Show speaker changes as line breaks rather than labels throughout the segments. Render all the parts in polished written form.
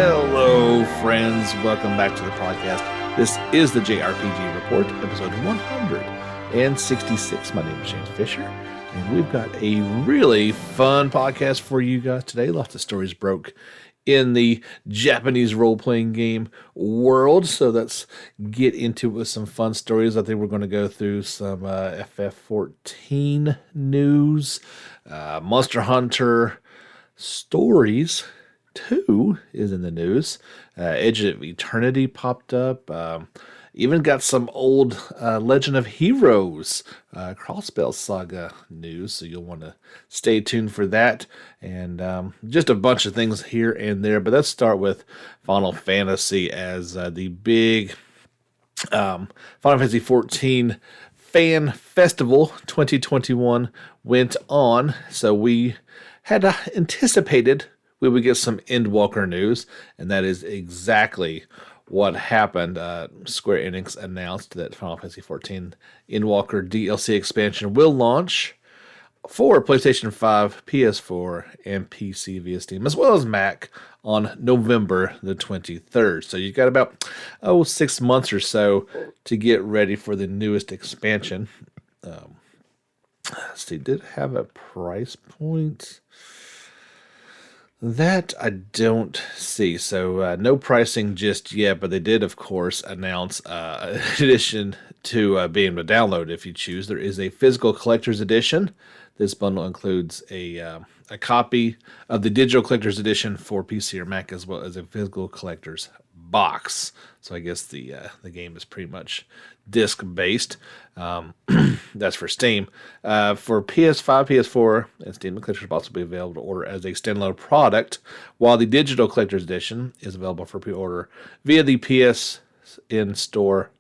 Hello, friends. Welcome back to the podcast. This is the JRPG Report, episode 166. My name is James Fisher, and we've got a really fun podcast for you guys today. Lots of stories broke in the Japanese role-playing game world, so let's get into it with some fun stories. I think we're going to go through some FF14 news, Monster Hunter stories. 2 is in the news. Edge of Eternity popped up. Even got some old Legend of Heroes Crossbell Saga news, so you'll want to stay tuned for that. And just a bunch of things here and there. But let's start with Final Fantasy as the big Final Fantasy 14 Fan Festival 2021 went on. So we had anticipated we would get some Endwalker news, and that is exactly what happened. Square Enix announced that Final Fantasy XIV Endwalker DLC expansion will launch for PlayStation 5, PS4, and PC via Steam, as well as Mac on November the 23rd. So you've got about 6 months or so to get ready for the newest expansion. Let's see, did it have a price point? That I don't see. So no pricing just yet, but they did, of course, announce in addition to being able to download if you choose, there is a physical collector's edition. This bundle includes a copy of the digital collector's edition for PC or Mac, as well as a physical collector's box. So I guess the game is pretty much disc-based. That's for Steam. For PS5, PS4, and Steam, the collector's box will be available to order as a standalone product, while the digital collector's edition is available for pre-order via the PSN store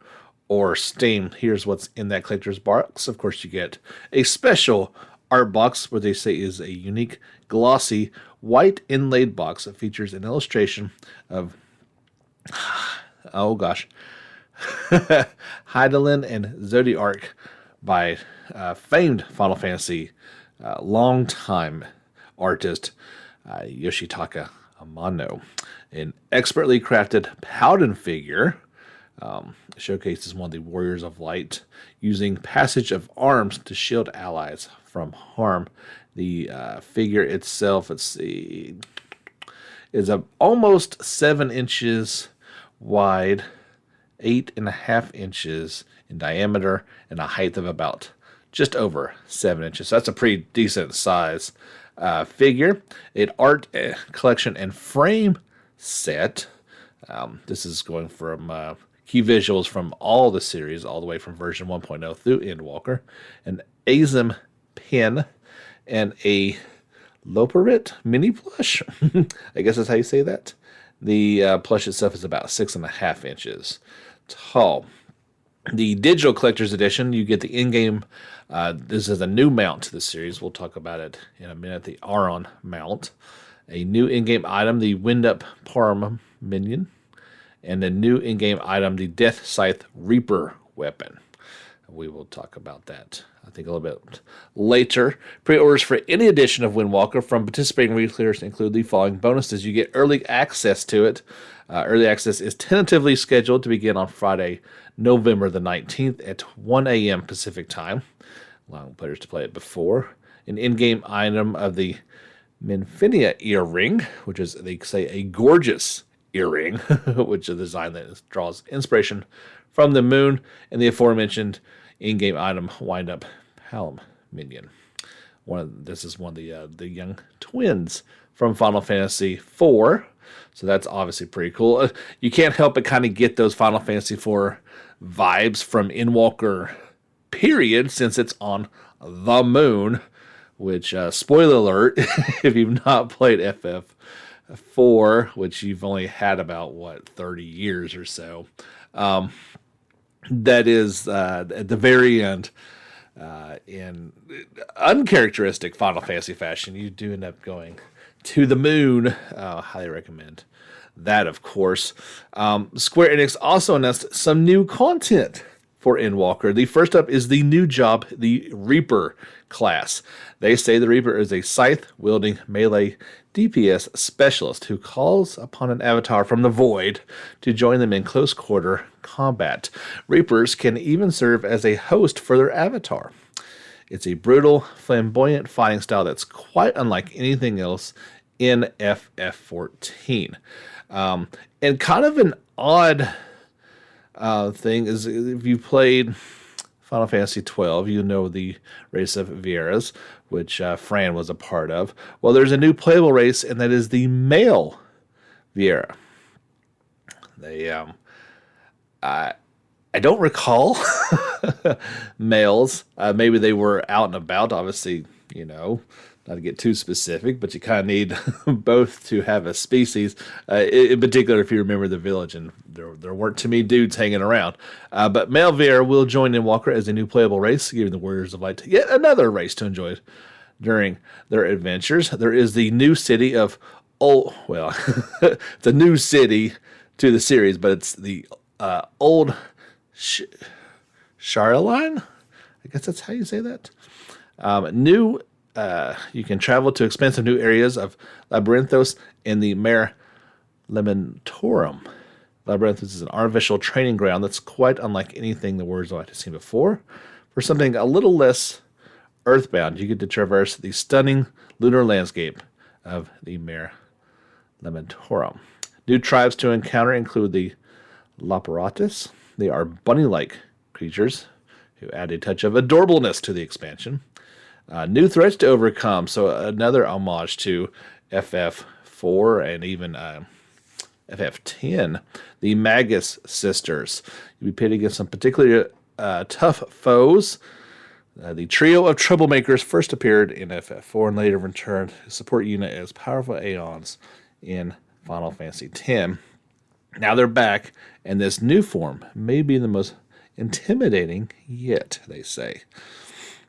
or Steam. Here's what's in that collector's box. Of course, you get a special art box, where they say is a unique, glossy, white inlaid box that features an illustration of, Hydaelyn and Zodiark by famed Final Fantasy longtime artist Yoshitaka Amano. An expertly crafted Paladin figure showcases one of the Warriors of Light using passage of arms to shield allies from harm. The figure itself, let's see, is almost 7 inches wide, 8.5 inches in diameter, and a height of about just over 7 inches. So that's a pretty decent size figure. An art collection and frame set. This is going from key visuals from all the series, all the way from version 1.0 through Endwalker. An ASM pin and a Loperit mini plush. I guess that's how you say that. The plush itself is about 6.5 inches tall. The digital collector's edition, you get the in-game, this is a new mount to the series. We'll talk about it in a minute, the Aron mount. A new in-game item, the Wind-Up Parm minion. And a new in-game item, the Death Scythe Reaper weapon. We will talk about that, I think, a little bit later. Pre-orders for any edition of Windwalker from participating retailers include the following bonuses. You get early access to it. Early access is tentatively scheduled to begin on Friday, November the 19th at 1 a.m. Pacific time, allowing players to play it before. An in-game item of the Minfinia earring, which is, they say, a gorgeous earring, which is a design that draws inspiration from the moon, and the aforementioned in-game item Wind-Up Palm minion. This is one of the young twins from Final Fantasy IV, so that's obviously pretty cool. You can't help but kind of get those Final Fantasy IV vibes from Endwalker, period, since it's on the moon, which, spoiler alert, if you've not played FF4, which you've only had about, 30 years or so, that is at the very end, in uncharacteristic Final Fantasy fashion, you do end up going to the moon. Highly recommend that, of course. Square Enix also announced some new content for Endwalker. The first up is the new job, the Reaper class. They say the Reaper is a scythe-wielding melee DPS specialist who calls upon an avatar from the void to join them in close-quarter combat. Reapers can even serve as a host for their avatar. It's a brutal, flamboyant fighting style that's quite unlike anything else in FF14. And kind of an odd thing is, if you played Final Fantasy XII, you know the race of Vieras, which Fran was a part of. Well, there's a new playable race, and that is the male Viera. They, I don't recall males. Maybe they were out and about, obviously, not to get too specific, but you kind of need both to have a species. In particular, if you remember the village, and there weren't too many dudes hanging around. But male Viera will join Endwalker as a new playable race, giving the Warriors of Light yet another race to enjoy during their adventures. There is the new city of it's a new city to the series, but it's the old Charline? I guess that's how you say that. You can travel to expansive new areas of Labyrinthos and the Mare Lamentorum. Labyrinthos is an artificial training ground that's quite unlike anything the Warriors of Light has seen before. For something a little less earthbound, you get to traverse the stunning lunar landscape of the Mare Lamentorum. New tribes to encounter include the Laparatus. They are bunny-like creatures who add a touch of adorableness to the expansion. New threats to overcome, so another homage to FF4 and even FF10. The Magus Sisters. You'll be pitted against some particularly tough foes. The trio of troublemakers first appeared in FF4 and later returned to support Yuna as powerful Aeons in Final Fantasy X. Now they're back, and this new form may be the most intimidating yet, they say.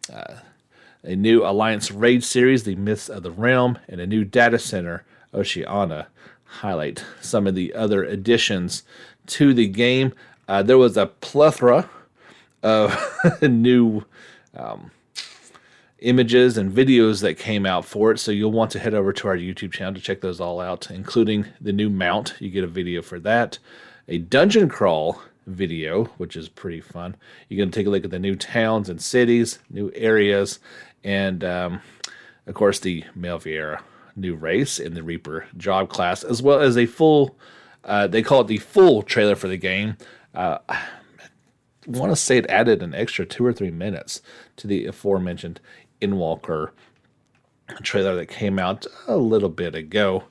A new Alliance Raid series, The Myths of the Realm, and a new data center, Oceania, highlight some of the other additions to the game. There was a plethora of new images and videos that came out for it, so you'll want to head over to our YouTube channel to check those all out, including the new mount. You get a video for that. A dungeon crawl video, which is pretty fun. You can take a look at the new towns and cities, new areas, and of course the Male Viera new race in the Reaper job class, as well as a full, they call it the full trailer for the game. I want to say it added an extra 2 or 3 minutes to the aforementioned Endwalker trailer that came out a little bit ago.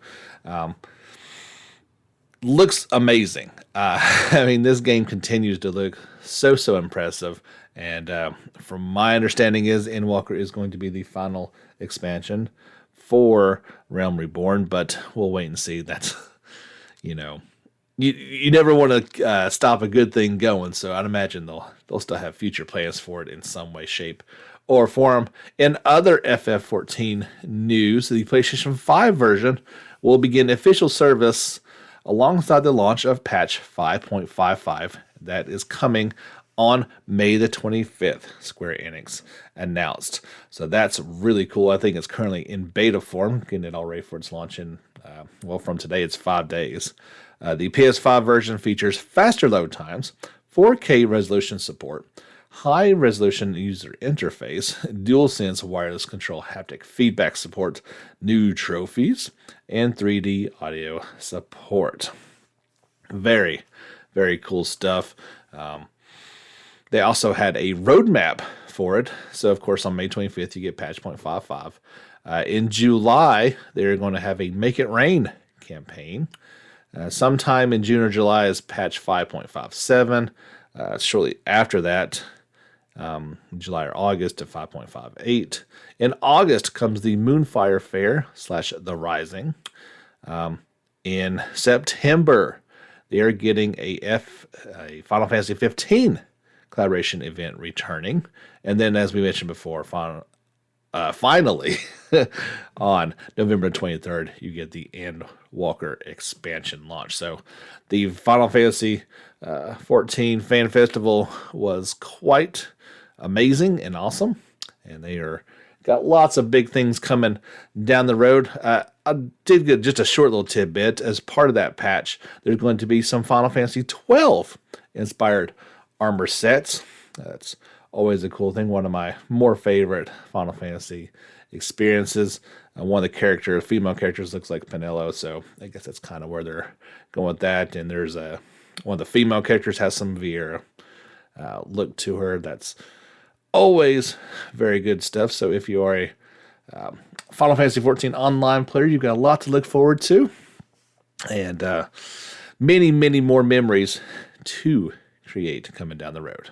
Looks amazing. I mean, this game continues to look so impressive. And from my understanding is Endwalker is going to be the final expansion for Realm Reborn, but we'll wait and see. That's, you never want to stop a good thing going, so I'd imagine they'll still have future plans for it in some way, shape, or form. In other FF14 news, the PlayStation 5 version will begin official service alongside the launch of patch 5.55 that is coming on May the 25th, Square Enix announced. So that's really cool. I think it's currently in beta form, getting it all ready for its launch in, from today, it's 5 days. The PS5 version features faster load times, 4K resolution support, high-resolution user interface, DualSense wireless control haptic feedback support, new trophies, and 3D audio support. Very, very cool stuff. They also had a roadmap for it. So, of course, on May 25th, you get patch 0.55. In July, they're going to have a Make It Rain campaign. Sometime in June or July is patch 5.57. Shortly after that, July or August to 5.58. In August comes the Moonfire Fair / The Rising. In September, they are getting a Final Fantasy 15 collaboration event returning. And then, as we mentioned before, finally, on November 23rd, you get the Endwalker expansion launch. So the Final Fantasy 14 Fan Festival was quite amazing and awesome. And they are got lots of big things coming down the road. I did get just a short little tidbit. As part of that patch, there's going to be some Final Fantasy 12 inspired armor sets. That's always a cool thing. One of my more favorite Final Fantasy experiences. One of the female characters looks like Penelo, so I guess that's kind of where they're going with that. And there's one of the female characters has some Viera look to her. That's always very good stuff. So if you are a Final Fantasy 14 online player, you've got a lot to look forward to, and many, many more memories to create coming down the road.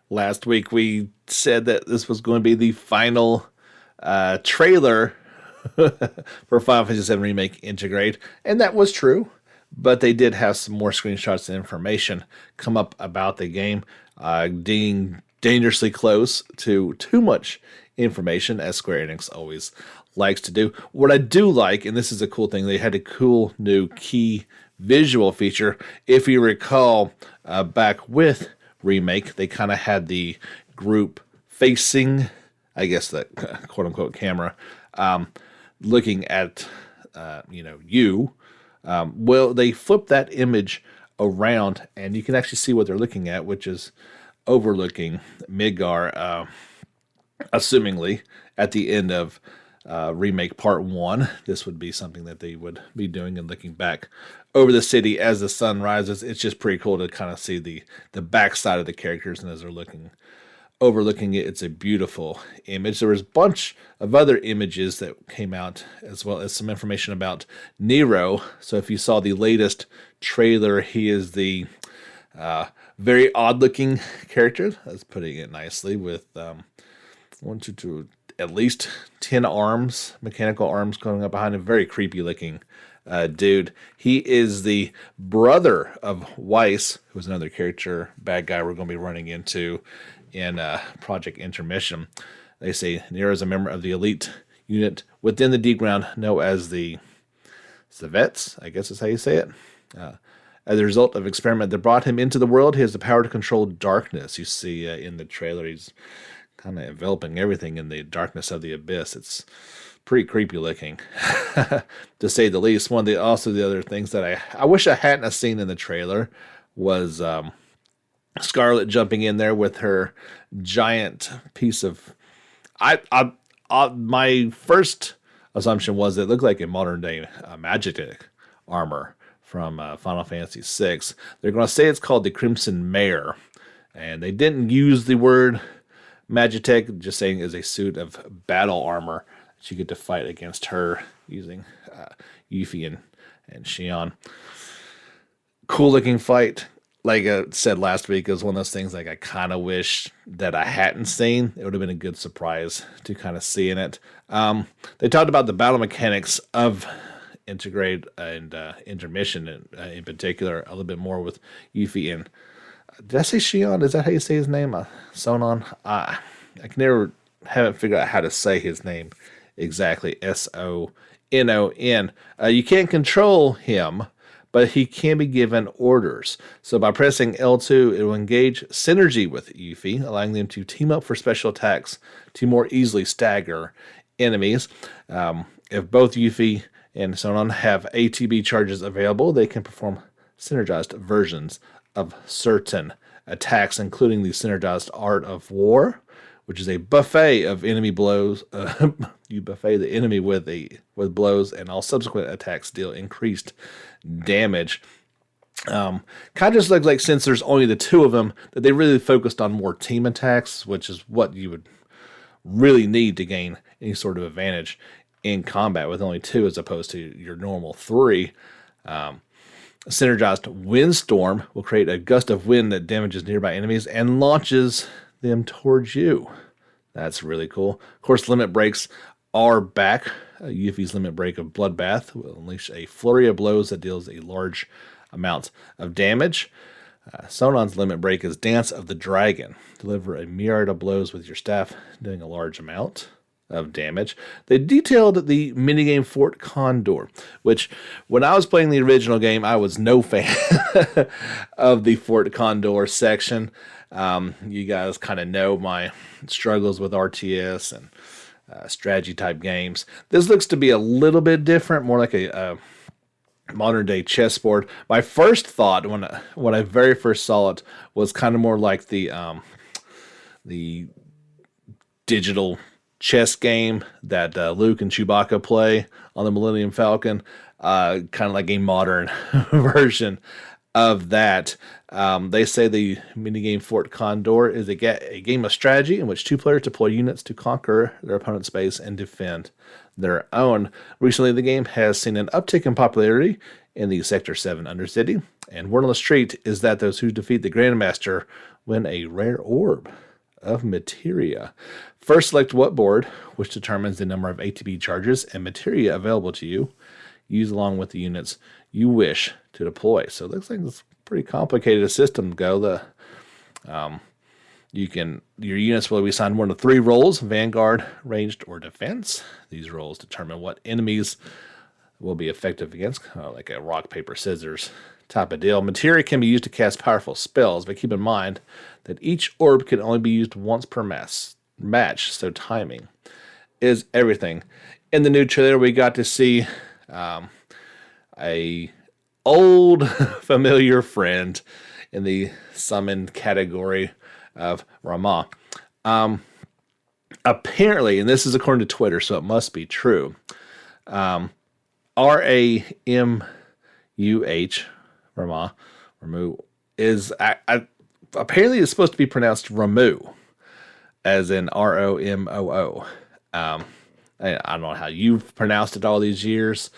Last week we said that this was going to be the final trailer for Final Fantasy VII Remake Intergrade, and that was true. But they did have some more screenshots and information come up about the game, being dangerously close to too much information, as Square Enix always likes to do. What I do like, and this is a cool thing, they had a cool new key visual feature. If you recall, back with Remake, they kind of had the group facing, I guess, the quote-unquote camera, looking at, you. Well, they flipped that image around, and you can actually see what they're looking at, which is overlooking Midgar, assumingly, at the end of Remake Part 1. This would be something that they would be doing and looking back over the city as the sun rises. It's just pretty cool to kind of see the backside of the characters, and as they're overlooking it, it's a beautiful image. There was a bunch of other images that came out, as well as some information about Nero. So if you saw the latest trailer, he is the very odd-looking character. That's putting it nicely, with at least 10 arms, mechanical arms going up behind him. Very creepy-looking dude. He is the brother of Weiss, who's another character, bad guy we're going to be running into in Project Intermission. They say Nero is a member of the elite unit within the Deep Ground, known as the Civets, I guess is how you say it. As a result of experiment that brought him into the world, he has the power to control darkness. You see in the trailer, he's kind of enveloping everything in the darkness of the abyss. It's pretty creepy looking, to say the least. One of the other things that I wish I hadn't seen in the trailer was Scarlet jumping in there with her giant piece of. My first assumption was it looked like a modern day Magitek armor from Final Fantasy VI. They're going to say it's called the Crimson Mare, and they didn't use the word Magitek, just saying is a suit of battle armor that you get to fight against her using Yuffie and Xion. Cool looking fight. Like I said last week, it was one of those things like I kind of wish that I hadn't seen. It would have been a good surprise to kind of see in it. They talked about the battle mechanics of Intergrade and Intermission in particular a little bit more with Yuffie and did I say Xion? Is that how you say his name? Sonon? I haven't figured out how to say his name exactly. Sonon. You can't control him, but he can be given orders. So by pressing L2, it will engage synergy with Yuffie, allowing them to team up for special attacks to more easily stagger enemies. If both Yuffie and Sonon have ATB charges available, they can perform synergized versions of certain attacks, including the synergized Art of War, which is a buffet of enemy blows. You buffet the enemy with blows, and all subsequent attacks deal increased damage. Kind of just looks like since there's only the two of them, that they really focused on more team attacks, which is what you would really need to gain any sort of advantage in combat with only two as opposed to your normal three. A synergized windstorm will create a gust of wind that damages nearby enemies and launches them towards you. That's really cool. Of course, limit breaks are back. Yuffie's limit break of Bloodbath will unleash a flurry of blows that deals a large amount of damage. Sonon's limit break is Dance of the Dragon. Deliver a myriad of blows with your staff, doing a large amount of damage. They detailed the minigame Fort Condor, which when I was playing the original game, I was no fan of the Fort Condor section. You guys kind of know my struggles with RTS and strategy type games. This looks to be a little bit different, more like a modern day chessboard. My first thought when I very first saw it was kind of more like the digital chess game that Luke and Chewbacca play on the Millennium Falcon, kind of like a modern version of that. They say the minigame Fort Condor is a game of strategy in which two players deploy units to conquer their opponent's base and defend their own. Recently, the game has seen an uptick in popularity in the Sector 7 Undercity, and word on the street is that those who defeat the Grandmaster win a rare orb of materia. First, select what board, which determines the number of ATB charges and materia available to you. Use along with the units you wish to deploy. So it looks like it's a pretty complicated system to go. Your units will be assigned one of three roles: Vanguard, Ranged, or Defense. These roles determine what enemies will be effective against, like a rock, paper, scissors type of deal. Materia can be used to cast powerful spells, but keep in mind that each orb can only be used once per match, so timing is everything. In the new trailer, we got to see a old familiar friend in the summoned category of Ramah. Apparently, and this is according to Twitter, so it must be true, R-A-M-U-H, Ramah, Ramu, is apparently it's supposed to be pronounced Ramu, as in R-O-M-O-O. I don't know how you've pronounced it all these years.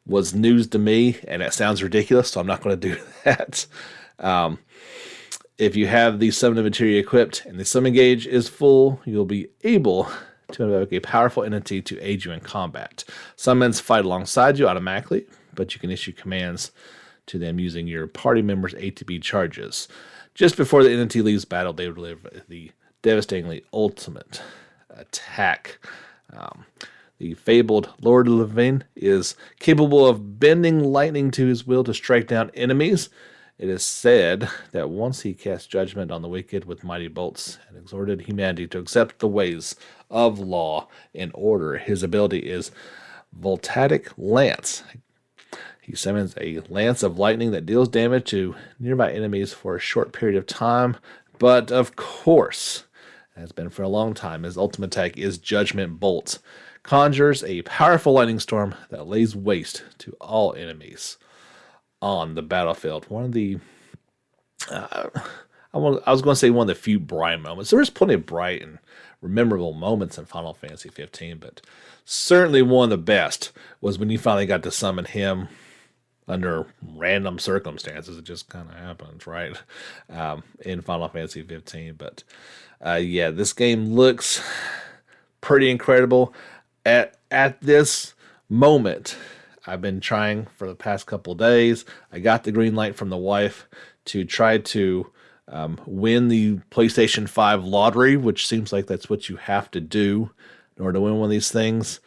Was news to me, and it sounds ridiculous, so I'm not going to do that. If you have the summon materia equipped and the summon gauge is full, you'll be able to invoke a powerful entity to aid you in combat. Summons fight alongside you automatically, but you can issue commands to them using your party members' ATB charges. Just before the entity leaves battle, they will deliver the devastatingly ultimate attack. The fabled Lord Levin is capable of bending lightning to his will to strike down enemies. It is said that once he cast judgment on the wicked with mighty bolts and exhorted humanity to accept the ways of law and order, his ability is Voltaic Lance. He summons a lance of lightning that deals damage to nearby enemies for a short period of time, but of course, has been for a long time, his ultimate attack is Judgment Bolt. Conjures a powerful lightning storm that lays waste to all enemies on the battlefield. One of the, I was going to say one of the few bright moments. There was plenty of bright and memorable moments in Final Fantasy 15, but certainly one of the best was when you finally got to summon him under random circumstances. It just kind of happens, right? In Final Fantasy 15. But yeah, this game looks pretty incredible. At this moment, I've been trying for the past couple days. I got the green light from the wife to try to win the PlayStation 5 lottery, which seems like that's what you have to do in order to win one of these things.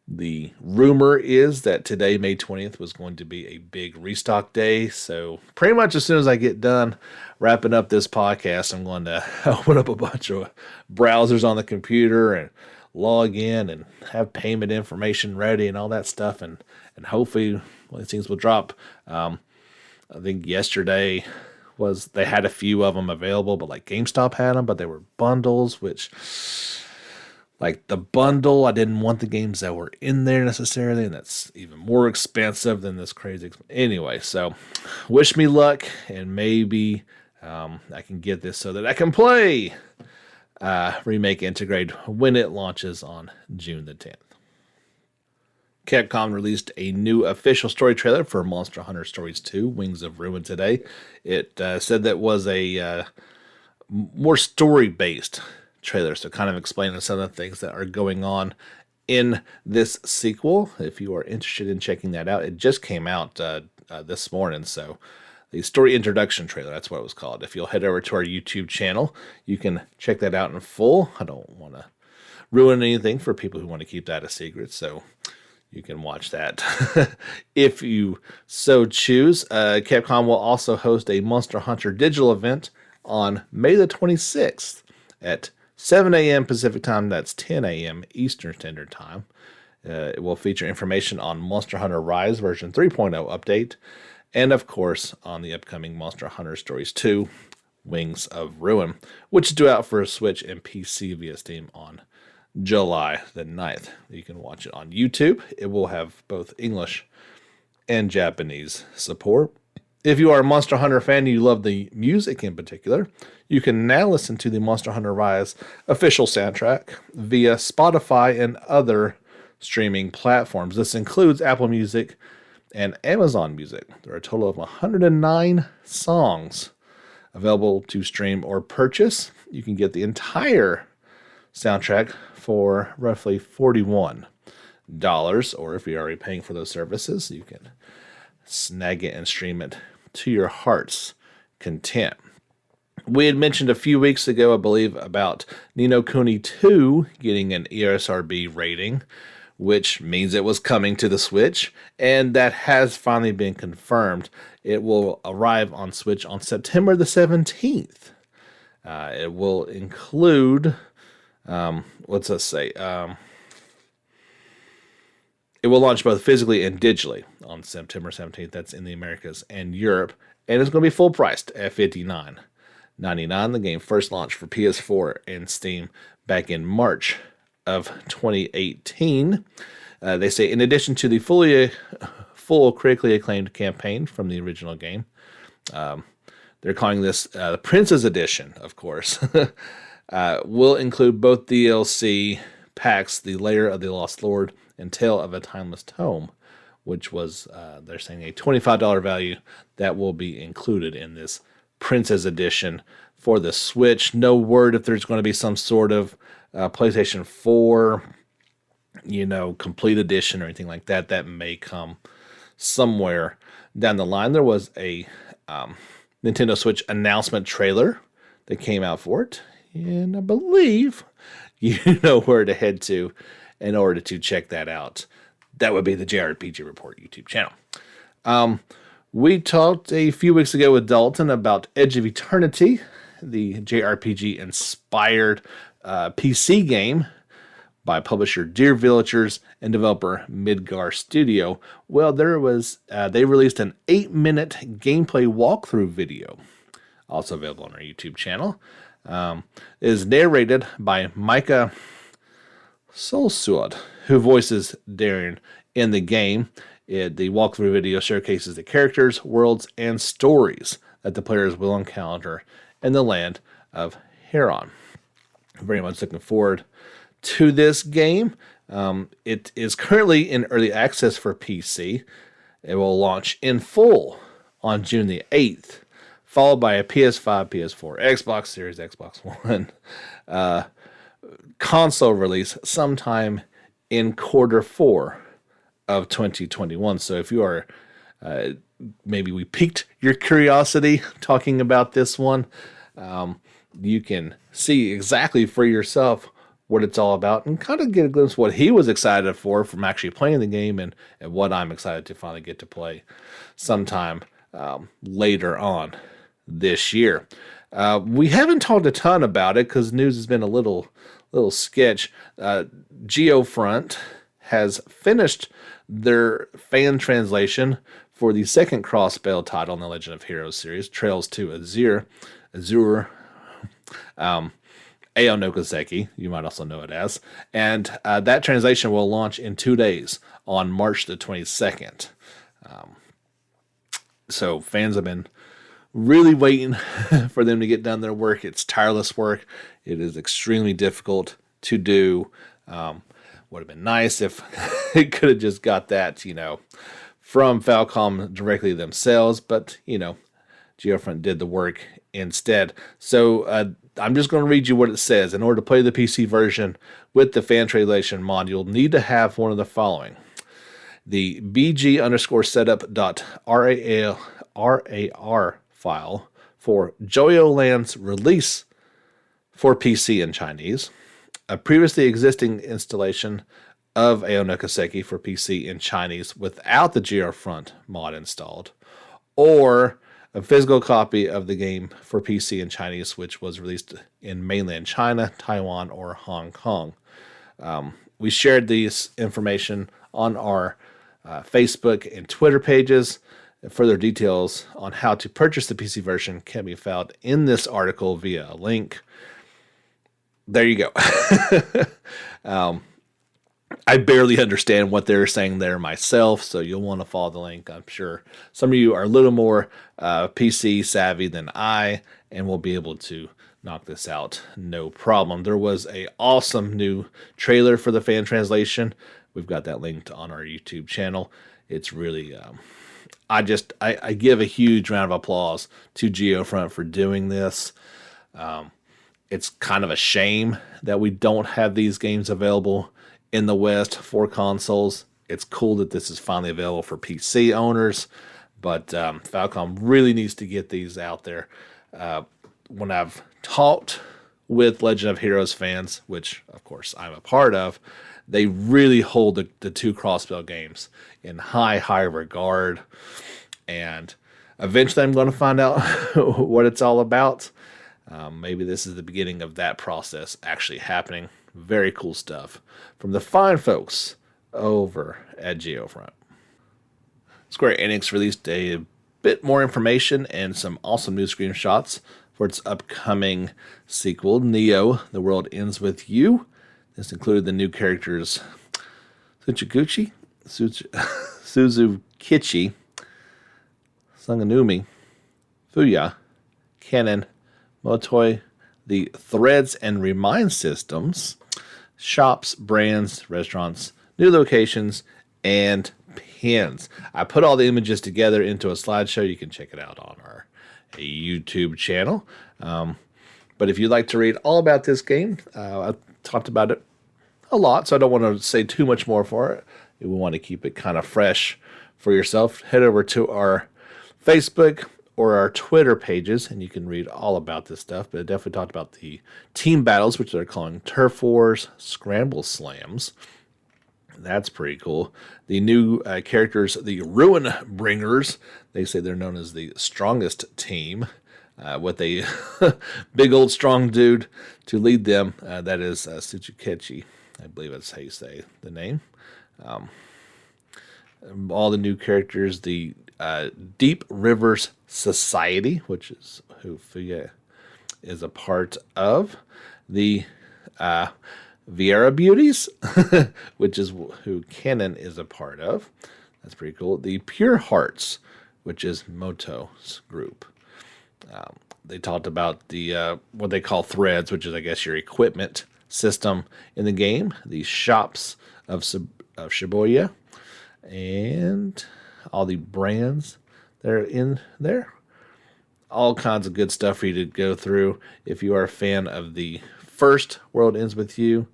The rumor is that today, May 20th, was going to be a big restock day. So pretty much as soon as I get done wrapping up this podcast, I'm going to open up a bunch of browsers on the computer and log in and have payment information ready and all that stuff. And hopefully one of these things will drop. I think yesterday they had a few of them available, but like GameStop had them, but they were bundles, which... like the bundle, I didn't want the games that were in there necessarily, and that's even more expensive than this crazy. Anyway, so wish me luck, and maybe I can get this so that I can play Remake Intergrade when it launches on June the 10th. Capcom released a new official story trailer for Monster Hunter Stories 2, Wings of Ruin today. It said that was a more story-based trailer, so kind of explaining some of the things that are going on in this sequel. If you are interested in checking that out, it just came out this morning, so the story introduction trailer. That's what it was called. If you'll head over to our YouTube channel, you can check that out in full. I don't want to ruin anything for people who want to keep that a secret, so you can watch that if you so choose. Capcom will also host a Monster Hunter digital event on May the 26th at 7 a.m. Pacific Time. That's 10 a.m. Eastern Standard Time. It will feature information on Monster Hunter Rise version 3.0 update, and of course on the upcoming Monster Hunter Stories 2, Wings of Ruin, which is due out for a Switch and PC via Steam on July the 9th. You can watch it on YouTube. It will have both English and Japanese support. If you are a Monster Hunter fan and you love the music in particular, you can now listen to the Monster Hunter Rise official soundtrack via Spotify and other streaming platforms. This includes Apple Music and Amazon Music. There are a total of 109 songs available to stream or purchase. You can get the entire soundtrack for roughly $41, or if you're already paying for those services, you can snag it and stream it to your heart's content. We had mentioned a few weeks ago, I believe, about Ni no Kuni 2 getting an ESRB rating, which means it was coming to the Switch, and that has finally been confirmed. It will arrive on Switch on September the 17th. It will include it will launch both physically and digitally on September 17th. That's in the Americas and Europe. And it's going to be full priced at $59.99. The game first launched for PS4 and Steam back in March of 2018. They say, in addition to the full critically acclaimed campaign from the original game, they're calling this the Princess Edition, of course. Will include both DLC packs, The Lair of the Lost Lord and Tale of a Timeless Tome, which was, they're saying, a $25 value that will be included in this Princess Edition for the Switch. No word if there's going to be some sort of PlayStation 4, complete edition or anything like that. That may come somewhere down the line. There was a Nintendo Switch announcement trailer that came out for it, and I believe you know where to head to in order to check that out. That would be the JRPG Report YouTube channel. We talked a few weeks ago with Dalton about Edge of Eternity, the JRPG-inspired PC game by publisher Dear Villagers and developer Midgar Studio. Well, they released an 8-minute gameplay walkthrough video, also available on our YouTube channel. It is narrated by Micah Solsuad, who voices Darren in the game. The walkthrough video showcases the characters, worlds, and stories that the players will encounter in the land of Heron. Very much looking forward to this game. It is currently in early access for PC. It will launch in full on June the 8th, followed by a PS5, PS4, Xbox Series, Xbox One console release sometime in Q4 of 2021. So if you are, maybe we piqued your curiosity talking about this one, you can see exactly for yourself what it's all about and kind of get a glimpse of what he was excited for from actually playing the game, and what I'm excited to finally get to play sometime later on this year. We haven't talked a ton about it because news has been a little sketch. Geofront has finished their fan translation for the second cross-spell title in the Legend of Heroes series, Trails to Azure, Ao no Koseki, you might also know it as. And that translation will launch in 2 days on March the 22nd. So fans have been really waiting for them to get done their work. It's tireless work. It is extremely difficult to do. Would have been nice if it could have just got that, from Falcom directly themselves. But, Geofront did the work instead. So I'm just going to read you what it says. In order to play the PC version with the fan translation mod, you'll need to have one of the following: the bg_setup.ral .rar file for Joyo Land's release for PC in Chinese, a previously existing installation of Aonokaseki for PC in Chinese without the GR Front mod installed, or a physical copy of the game for PC in Chinese, which was released in mainland China, Taiwan, or Hong Kong. We shared this information on our Facebook and Twitter pages. Further details on how to purchase the PC version can be found in this article via a link. There you go. I barely understand what they're saying there myself, so you'll want to follow the link. I'm sure some of you are a little more PC savvy than I, and will be able to knock this out no problem. There was a awesome new trailer for the fan translation. We've got that linked on our YouTube channel. It's really, I give a huge round of applause to Geofront for doing this. It's kind of a shame that we don't have these games available in the West for consoles. It's cool that this is finally available for PC owners, but Falcom really needs to get these out there. When I've talked with Legend of Heroes fans, which of course I'm a part of, they really hold the two Crossbell games in high regard. And eventually I'm going to find out what it's all about. Maybe this is the beginning of that process actually happening. Very cool stuff from the fine folks over at Geofront. Square Enix released a bit more information and some awesome new screenshots for its upcoming sequel, Neo: The World Ends With You. This included the new characters Suzukichi, Sanganumi, Fuya, Kennen, Motoi, the Threads and Remind systems, shops, brands, restaurants, new locations, and pins. I put all the images together into a slideshow. You can check it out on our YouTube channel. But if you'd like to read all about this game, I talked about it a lot, so I don't want to say too much more for it. We want to keep it kind of fresh for yourself. Head over to our Facebook or our Twitter pages, and you can read all about this stuff. But it definitely talked about the team battles, which they're calling Turf Wars, Scramble Slams. That's pretty cool. The new characters, the Ruin Bringers, they say they're known as the strongest team, with a big old strong dude to lead them. That is Tsuchikechi. I believe that's how you say the name. All the new characters, the Deep Rivers Society, which is who Fuya is a part of. The Vieira Beauties, which is who Kennen is a part of. That's pretty cool. The Pure Hearts, which is Moto's group. They talked about the what they call threads, which is, I guess, your equipment system in the game. The shops of Shibuya, and all the brands that are in there. All kinds of good stuff for you to go through. If you are a fan of the first World Ends With You,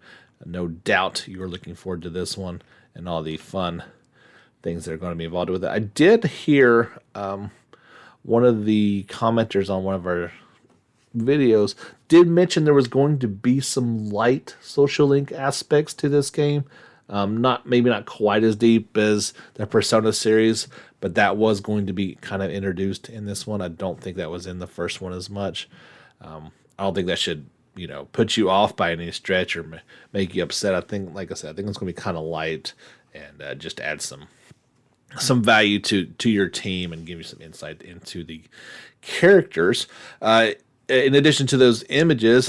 no doubt you are looking forward to this one and all the fun things that are going to be involved with it. I did hear one of the commenters on one of our videos did mention there was going to be some light social link aspects to this game. Maybe not quite as deep as the Persona series, but that was going to be kind of introduced in this one. I don't think that was in the first one as much. I don't think that should, put you off by any stretch or make you upset. I think, like I said, I think it's going to be kind of light and just add some value to your team and give you some insight into the characters. In addition to those images,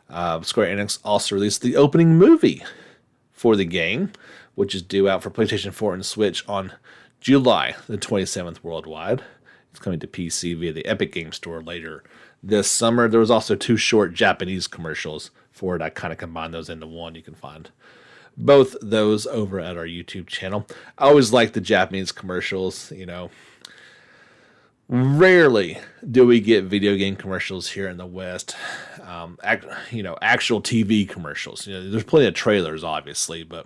Square Enix also released the opening movie for the game, which is due out for PlayStation 4 and Switch on July the 27th worldwide. It's coming to PC via the Epic Game Store later this summer. There was also 2 short Japanese commercials for it. I kind of combined those into one. You can find both those over at our YouTube channel. I always like the Japanese commercials. Rarely do we get video game commercials here in the West. Actual TV commercials. There's plenty of trailers, obviously, but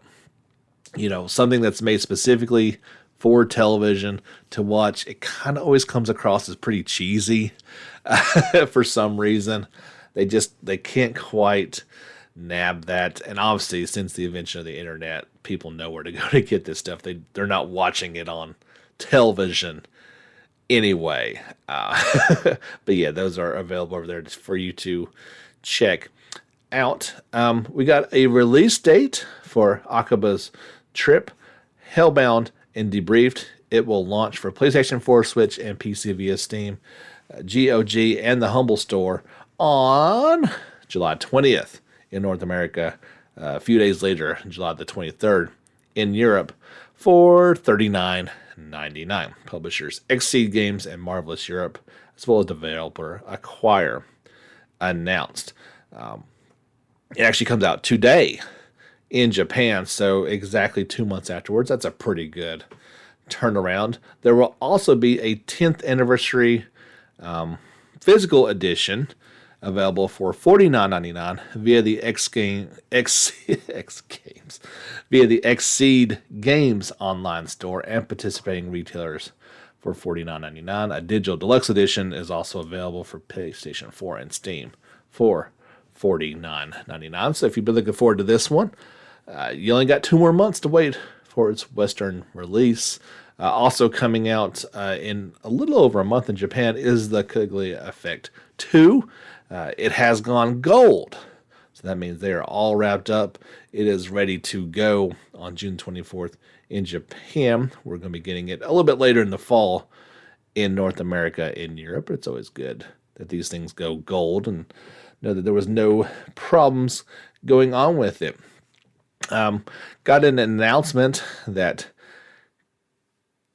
something that's made specifically for television to watch, it kind of always comes across as pretty cheesy for some reason. They can't quite nab that. And obviously, since the invention of the internet, people know where to go to get this stuff. They're not watching it on television anyway. But yeah, those are available over there for you to check out. We got a release date for Akaba's Trip, Hellbound, and Debriefed. It will launch for PlayStation 4, Switch, and PC via Steam, GOG, and the Humble Store on July 20th in North America. A few days later, July the 23rd in Europe for $39.99. Publishers Exceed Games and Marvelous Europe, as well as developer Acquire, announced. It actually comes out today in Japan, so exactly 2 months afterwards. That's a pretty good turnaround. There will also be a 10th anniversary physical edition available for $49.99 via the via the Exceed Games online store and participating retailers for $49.99. A digital deluxe edition is also available for PlayStation 4 and Steam for $49.99. So if you've been looking forward to this one, you only got 2 more months to wait for its Western release. Also coming out in a little over a month in Japan is the Kaguya Effect 2. It has gone gold. So that means they are all wrapped up. It is ready to go on June 24th in Japan. We're going to be getting it a little bit later in the fall in North America and Europe. It's always good that these things go gold and know that there was no problems going on with it. Got an announcement that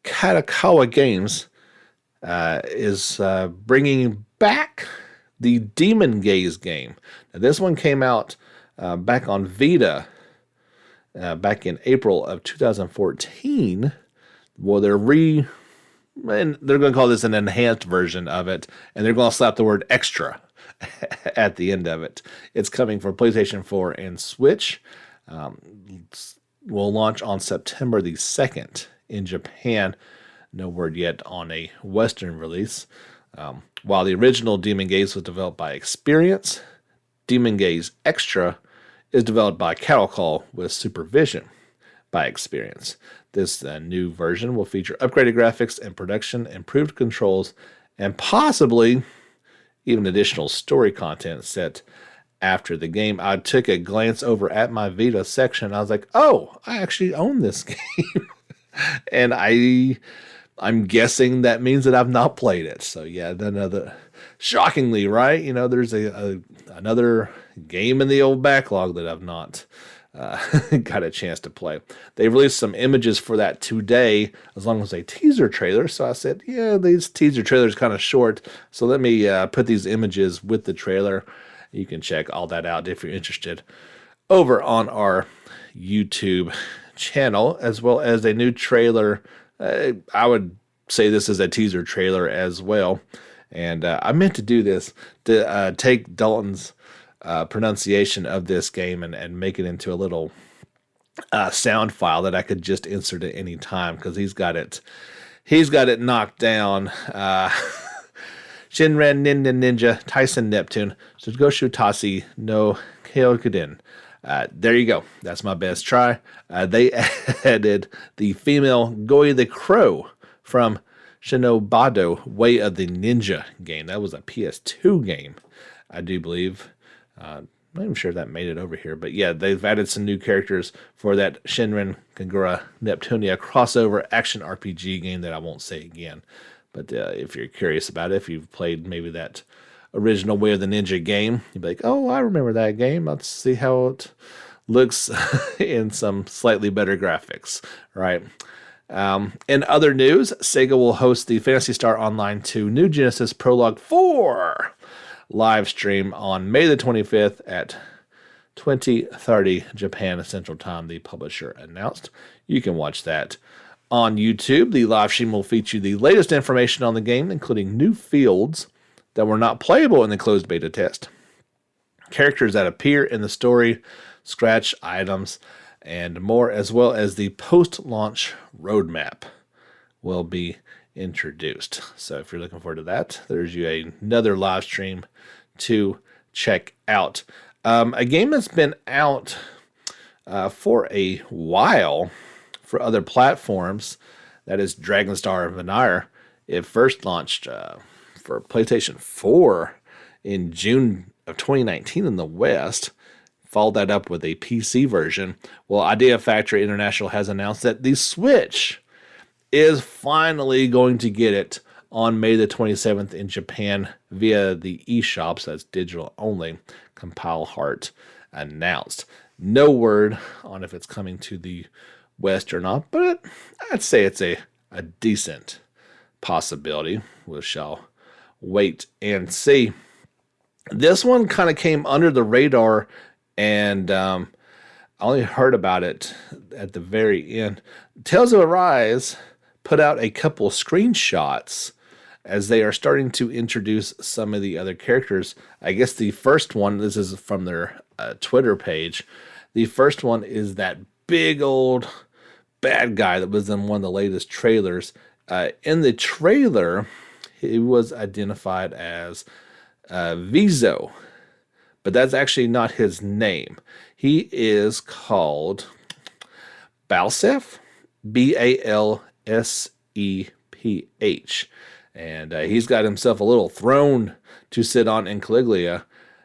Katakawa Games is bringing back the Demon Gaze game. Now, this one came out back on Vita back in April of 2014. Well, they're going to call this an enhanced version of it, and they're going to slap the word extra at the end of it. It's coming for PlayStation 4 and Switch. Will launch on September the 2nd in Japan. No word yet on a Western release. While the original Demon Gaze was developed by Experience, Demon Gaze Extra is developed by Cattle Call with supervision by Experience. This new version will feature upgraded graphics and production, improved controls, and possibly even additional story content set after the game. I took a glance over at my Vita section. I was like, oh, I actually own this game. And I'm guessing that means that I've not played it. So yeah, another, shockingly, right? You know, there's another game in the old backlog that I've not got a chance to play. They released some images for that today, as long as a teaser trailer. So I said, yeah, these teaser trailers kind of short. So let me put these images with the trailer. You can check all that out if you're interested over on our YouTube channel, as well as a new trailer. I would say this is a teaser trailer as well. And I meant to do this to take Dalton's pronunciation of this game and make it into a little sound file that I could just insert at any time, because he's got it knocked down. Shinran Ninja Tyson Neptune Sugoshu Tasi no Kyokuden. There you go. That's my best try. They added the female Goi the Crow from Shinobado Way of the Ninja game. That was a PS2 game, I do believe. I'm not even sure if that made it over here. But yeah, they've added some new characters for that Shinran Kagura Neptunia crossover action RPG game that I won't say again. But if you're curious about it, if you've played maybe that original Way of the Ninja game, you'd be like, oh, I remember that game. Let's see how it looks in some slightly better graphics, right? In other news, Sega will host the Phantasy Star Online 2 New Genesis Prologue 4 live stream on May the 25th at 20:30 Japan Central Time, the publisher announced. You can watch that on YouTube. The live stream will feature the latest information on the game, including new fields that were not playable in the closed beta test, characters that appear in the story, scratch items, and more, as well as the post-launch roadmap will be introduced. So if you're looking forward to that, there's another live stream to check out. A game that's been out for a while for other platforms, that is Dragonstar Vanire. It first launched for PlayStation 4 in June of 2019 in the West. Followed that up with a PC version. Well, Idea Factory International has announced that the Switch is finally going to get it on May the 27th in Japan via the eShops. That's digital only. Compile Heart announced. No word on if it's coming to the West or not, but I'd say it's a decent possibility. We shall wait and see. This one kind of came under the radar, and I only heard about it at the very end. Tales of Arise put out a couple screenshots as they are starting to introduce some of the other characters. I guess the first one, this is from their Twitter page, the first one is that big old bad guy that was in one of the latest trailers. In the trailer, he was identified as Vizo, but that's actually not his name. He is called Balseph, Balseph, and he's got himself a little throne to sit on in Caligula,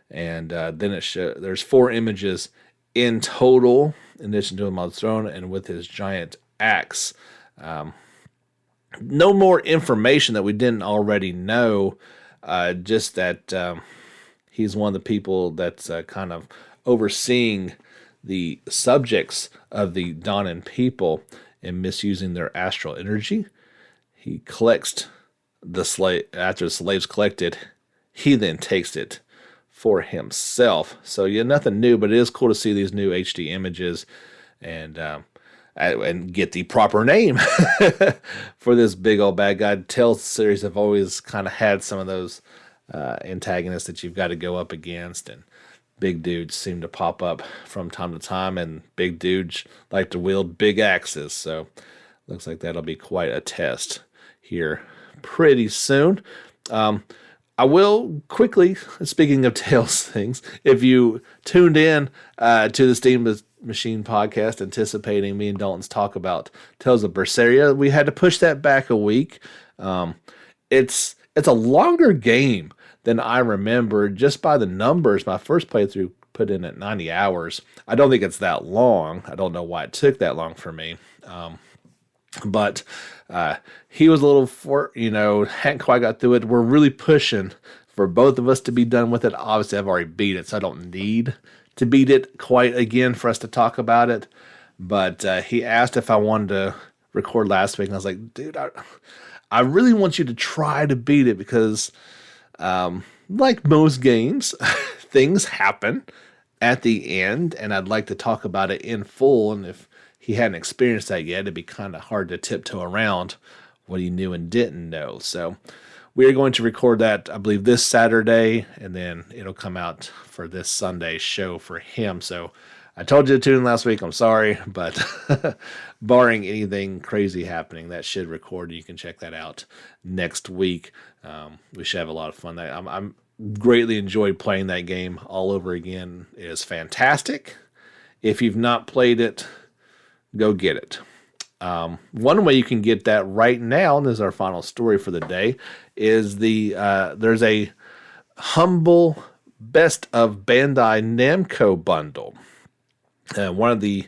and then there's 4 images in total, in addition to him on the throne and with his giant axe. No more information that we didn't already know, just that he's one of the people that's kind of overseeing the subjects of the Donan people and misusing their astral energy. He collects the slave. After the slaves collected, he then takes it for himself. So yeah, nothing new, but it is cool to see these new HD images and get the proper name for this big old bad guy. Tales series have always kind of had some of those antagonists that you've got to go up against, and big dudes seem to pop up from time to time, and big dudes like to wield big axes. So looks like that'll be quite a test here pretty soon. I will quickly, speaking of Tales things, if you tuned in to the Steam Machine podcast anticipating me and Dalton's talk about Tales of Berseria, we had to push that back a week. It's a longer game than I remember just by the numbers. My first playthrough put in at 90 hours. I don't think it's that long. I don't know why it took that long for me. But he was a little hadn't quite got through it. We're really pushing for both of us to be done with it. Obviously, I've already beat it, so I don't need to beat it quite again for us to talk about it. But he asked if I wanted to record last week, and I was like, dude, I really want you to try to beat it because, like most games, things happen at the end, and I'd like to talk about it in full. And if he hadn't experienced that yet, it'd be kind of hard to tiptoe around what he knew and didn't know. So we are going to record that, I believe, this Saturday, and then it'll come out for this Sunday show for him. So I told you to tune in last week. I'm sorry, but barring anything crazy happening, that should record. You can check that out next week. We should have a lot of fun. I'm greatly enjoyed playing that game all over again. It is fantastic. If you've not played it, go get it. One way you can get that right now, and this is our final story for the day, is there's a humble Best of Bandai Namco bundle. One of the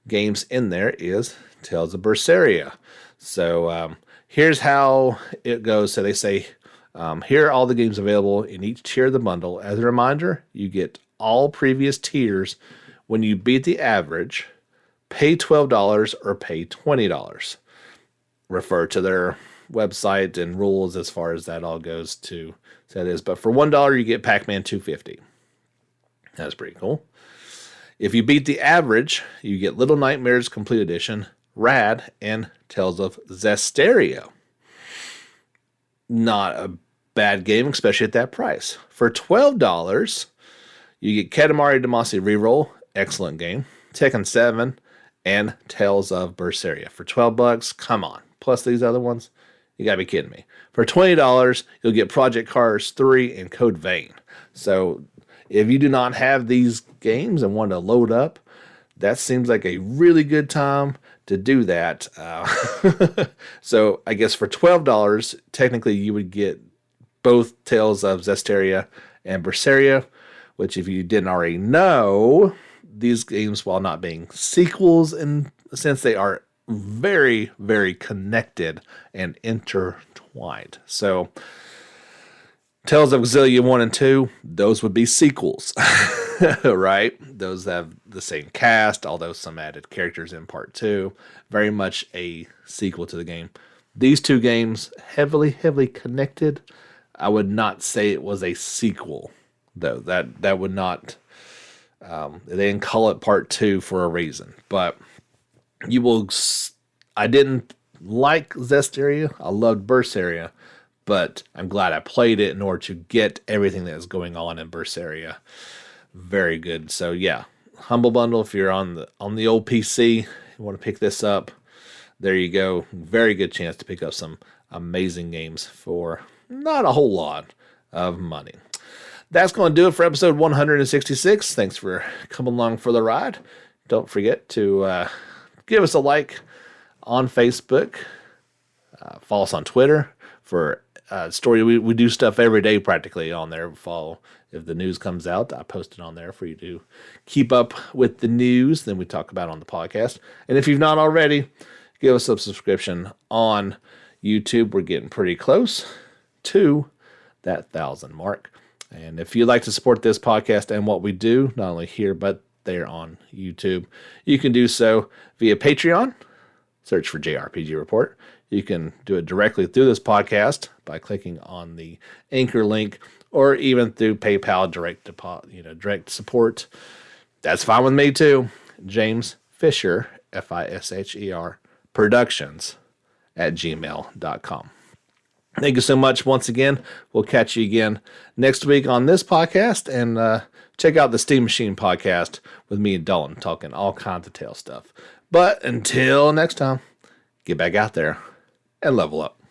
games in there is Tales of Berseria. So here's how it goes. So they say, here are all the games available in each tier of the bundle. As a reminder, you get all previous tiers when you beat the average. Pay $12 or pay $20. Refer to their website and rules as far as that all goes to. So that is, but for $1 you get Pac-Man 250. That's pretty cool. If you beat the average, you get Little Nightmares Complete Edition, Rad, and Tales of Zestiria. Not a bad game, especially at that price. For $12, you get Katamari Damacy Reroll, excellent game, Tekken 7, and Tales of Berseria. For $12, come on, plus these other ones. You gotta be kidding me. For $20, you'll get Project Cars 3 and Code Vein. So if you do not have these games and want to load up, that seems like a really good time to do that. So I guess for $12, technically you would get both Tales of Zestiria and Berseria, which if you didn't already know, these games, while not being sequels in a sense, they are very, very connected and intertwined. So Tales of Xillia 1 and 2, those would be sequels, right? Those have the same cast, although some added characters in part 2. Very much a sequel to the game. These two games, heavily, heavily connected. I would not say it was a sequel, though. That would not... they didn't call it part 2 for a reason. But you will... I didn't like Zestiria. I loved Berseria. But I'm glad I played it in order to get everything that's going on in Berseria. Very good. So yeah, Humble Bundle. If you're on the old PC, you want to pick this up, there you go. Very good chance to pick up some amazing games for not a whole lot of money. That's going to do it for episode 166. Thanks for coming along for the ride. Don't forget to give us a like on Facebook. Follow us on Twitter for story. We do stuff every day practically on there. Follow if the news comes out. I post it on there for you to keep up with the news. Then we talk about it on the podcast. And if you've not already, give us a subscription on YouTube. We're getting pretty close to that 1,000 mark. And if you'd like to support this podcast and what we do, not only here but there on YouTube, you can do so via Patreon. Search for JRPG Report. You can do it directly through this podcast by clicking on the Anchor link, or even through PayPal direct support. That's fine with me too. James Fisher, Fisher Productions @gmail.com. Thank you so much once again. We'll catch you again next week on this podcast, and check out the Steam Machine podcast with me and Dalton talking all kinds of Tale stuff. But until next time, get back out there and level up.